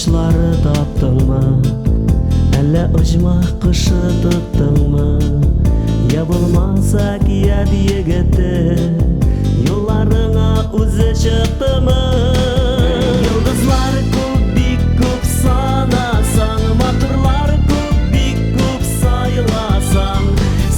Кошлары таптыңмы, әллә оҗмах кышы тоттыңмы? Я булмаса кият егете, юлларыңа үзе чыктымы? Йолдызлар күп, бик күп санасаң, матурлар күп, бик күп сайласаң,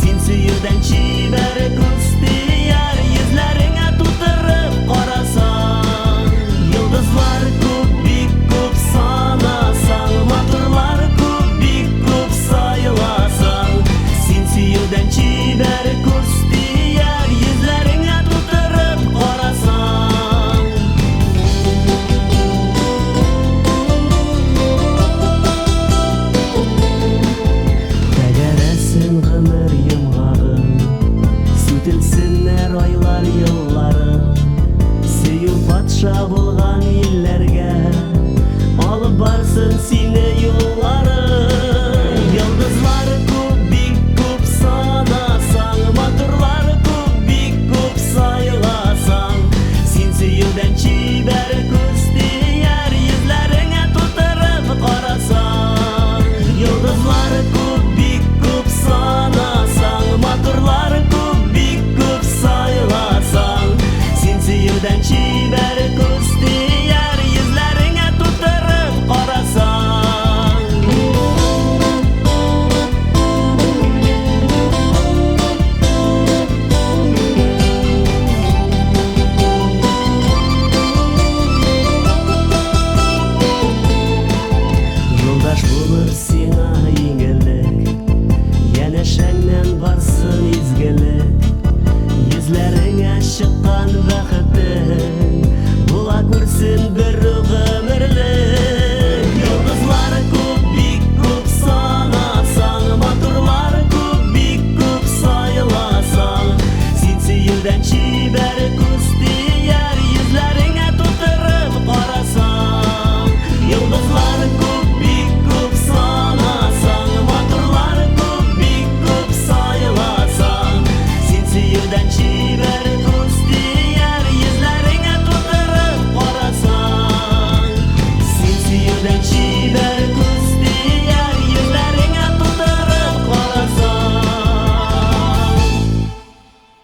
син сөюдән чибәр күз тияр, йөзләреңә тутырып карасаң. Йолдызлар күп, бик күп санасаң, матурлар күп, бик күп сайласаң, син сөюдән чибәр күз тияр, йөзләреңә тутырып карасаң. Тәгәрәсен гомер йомгагын, сүтелсеннәр айлар елларын, сөю патша булган илләргә алып барсын сине юл.